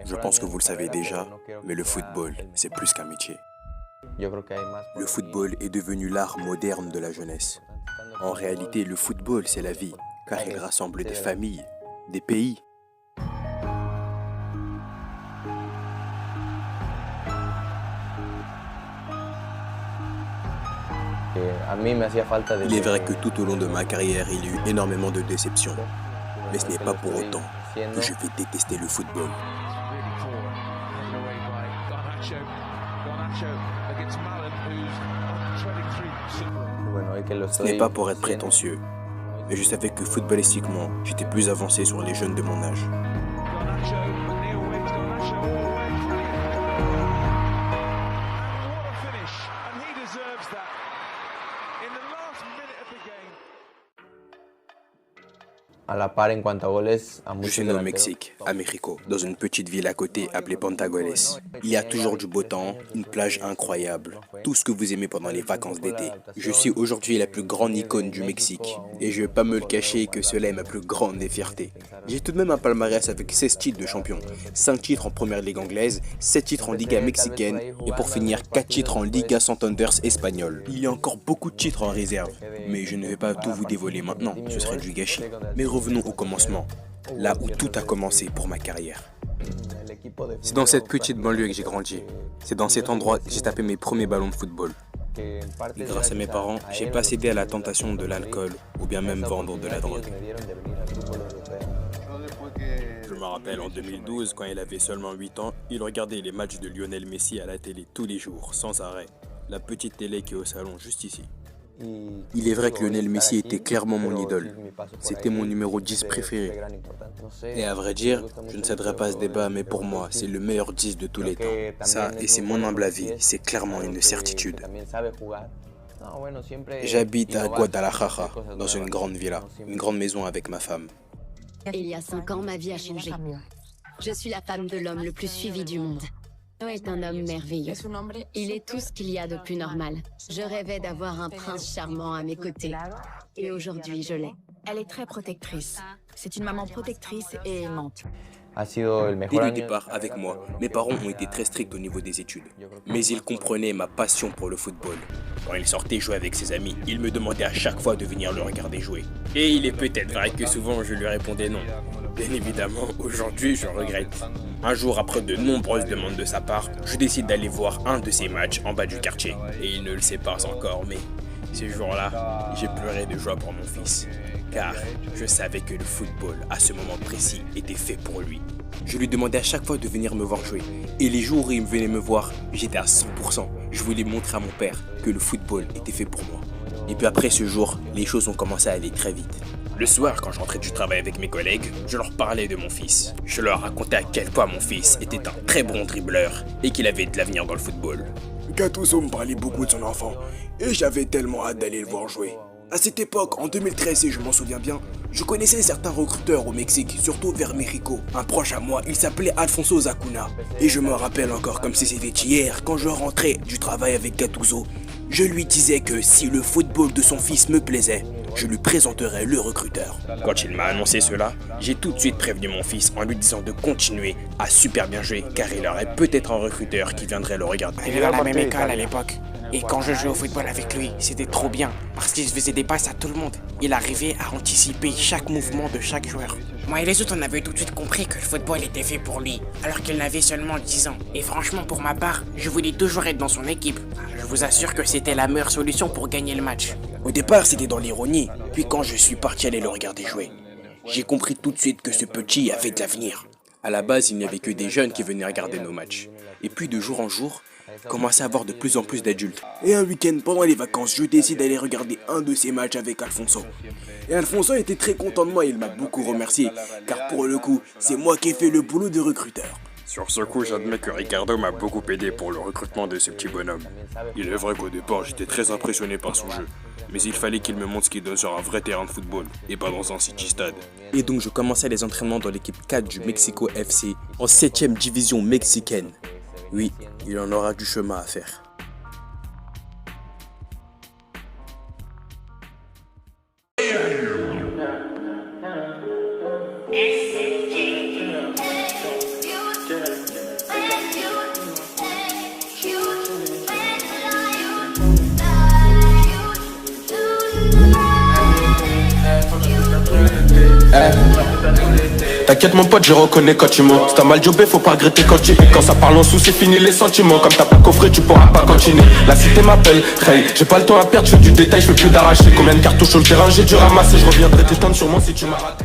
Je pense que vous le savez déjà, mais le football, c'est plus qu'un métier. Le football est devenu l'art moderne de la jeunesse. En réalité, le football, c'est la vie, car il rassemble des familles, des pays. Il est vrai que tout au long de ma carrière, il y a eu énormément de déceptions. Mais ce n'est pas pour autant que je vais détester le football. Ce n'est pas pour être prétentieux, mais je savais que footballistiquement, j'étais plus avancé sur les jeunes de mon âge. Je suis né au Mexique, à Mexico, dans une petite ville à côté appelée Pantagoles. Il y a toujours du beau temps, une plage incroyable, tout ce que vous aimez pendant les vacances d'été. Je suis aujourd'hui la plus grande icône du Mexique, et je ne vais pas me le cacher que cela est ma plus grande des fiertés. J'ai tout de même un palmarès avec 16 titres de champion, 5 titres en première ligue anglaise, 7 titres en Liga mexicaine, et pour finir 4 titres en Liga Santanders espagnole. Il y a encore beaucoup de titres en réserve, mais je ne vais pas tout vous dévoiler maintenant, ce serait du gâchis. Mais revenons au commencement, là où tout a commencé pour ma carrière. C'est dans cette petite banlieue que j'ai grandi. C'est dans cet endroit que j'ai tapé mes premiers ballons de football. Et grâce à mes parents, j'ai pas cédé à la tentation de l'alcool ou bien même vendre de la drogue. Je me rappelle en 2012, quand il avait seulement 8 ans, il regardait les matchs de Lionel Messi à la télé tous les jours, sans arrêt. La petite télé qui est au salon juste ici. Il est vrai que Lionel Messi était clairement mon idole. C'était mon numéro 10 préféré. Et à vrai dire, je ne céderai pas à ce débat, mais pour moi, c'est le meilleur 10 de tous les temps. Ça, et c'est mon humble avis, c'est clairement une certitude. J'habite à Guadalajara, dans une grande villa, une grande maison avec ma femme. Il y a 5 ans, ma vie a changé. Je suis la femme de l'homme le plus suivi du monde. Noé est un homme merveilleux. Il est tout ce qu'il y a de plus normal. Je rêvais d'avoir un prince charmant à mes côtés. Et aujourd'hui, je l'ai. Elle est très protectrice. C'est une maman protectrice et aimante. Dès le départ, avec moi, mes parents ont été très stricts au niveau des études. Mais ils comprenaient ma passion pour le football. Quand il sortait jouer avec ses amis, il me demandait à chaque fois de venir le regarder jouer. Et il est peut-être vrai que souvent je lui répondais non. Bien évidemment, aujourd'hui, je regrette. Un jour, après de nombreuses demandes de sa part, je décide d'aller voir un de ses matchs en bas du quartier. Et il ne le sait pas encore, mais ce jour-là, j'ai pleuré de joie pour mon fils. Car je savais que le football, à ce moment précis, était fait pour lui. Je lui demandais à chaque fois de venir me voir jouer. Et les jours où il venait me voir, j'étais à 100%. Je voulais montrer à mon père que le football était fait pour moi. Et puis après ce jour, les choses ont commencé à aller très vite. Le soir, quand je rentrais du travail avec mes collègues, je leur parlais de mon fils. Je leur racontais à quel point mon fils était un très bon dribbleur et qu'il avait de l'avenir dans le football. Gattuso me parlait beaucoup de son enfant et j'avais tellement hâte d'aller le voir jouer. À cette époque, en 2013, si je m'en souviens bien, je connaissais certains recruteurs au Mexique, surtout vers Mexico. Un proche à moi, il s'appelait Alfonso Zacuna. Et je me rappelle encore comme si c'était hier, quand je rentrais du travail avec Gattuso, je lui disais que si le football de son fils me plaisait, je lui présenterais le recruteur. Quand il m'a annoncé cela, j'ai tout de suite prévenu mon fils en lui disant de continuer à super bien jouer, car il aurait peut-être un recruteur qui viendrait le regarder. Il était dans la même école à l'époque. Et quand je jouais au football avec lui, c'était trop bien, parce qu'il faisait des passes à tout le monde. Il arrivait à anticiper chaque mouvement de chaque joueur. Moi et les autres, on avait tout de suite compris que le football était fait pour lui, alors qu'il n'avait seulement 10 ans. Et franchement, pour ma part, je voulais toujours être dans son équipe. Je vous assure que c'était la meilleure solution pour gagner le match. Au départ, c'était dans l'ironie, puis quand je suis parti aller le regarder jouer, j'ai compris tout de suite que ce petit avait de l'avenir. À la base, il n'y avait que des jeunes qui venaient regarder nos matchs. Et puis de jour en jour, commençait à avoir de plus en plus d'adultes. Et un week-end, pendant les vacances, je décide d'aller regarder un de ses matchs avec Alfonso. Et Alfonso était très content de moi, il m'a beaucoup remercié, car pour le coup, c'est moi qui ai fait le boulot de recruteur. Sur ce coup, j'admets que Ricardo m'a beaucoup aidé pour le recrutement de ce petit bonhomme. Il est vrai qu'au départ, j'étais très impressionné par son jeu. Mais il fallait qu'il me montre ce qu'il donne sur un vrai terrain de football, et pas dans un city stade. Et donc je commençais les entraînements dans l'équipe 4 du Mexico FC, en 7ème division mexicaine. Oui, il en aura du chemin à faire. T'inquiète mon pote, je reconnais quand tu mens. Si t'as mal jobé, faut pas regretter quand tu Quand ça parle en sous, c'est fini les sentiments. Comme t'as pas coffré, tu pourras pas continuer. La cité m'appelle, hey, j'ai pas le temps à perdre, je fais du détail, je fais plus d'arracher. Combien de cartouches sur le terrain, j'ai dû ramasser. Je reviendrai t'étendre sur moi si tu m'as raté.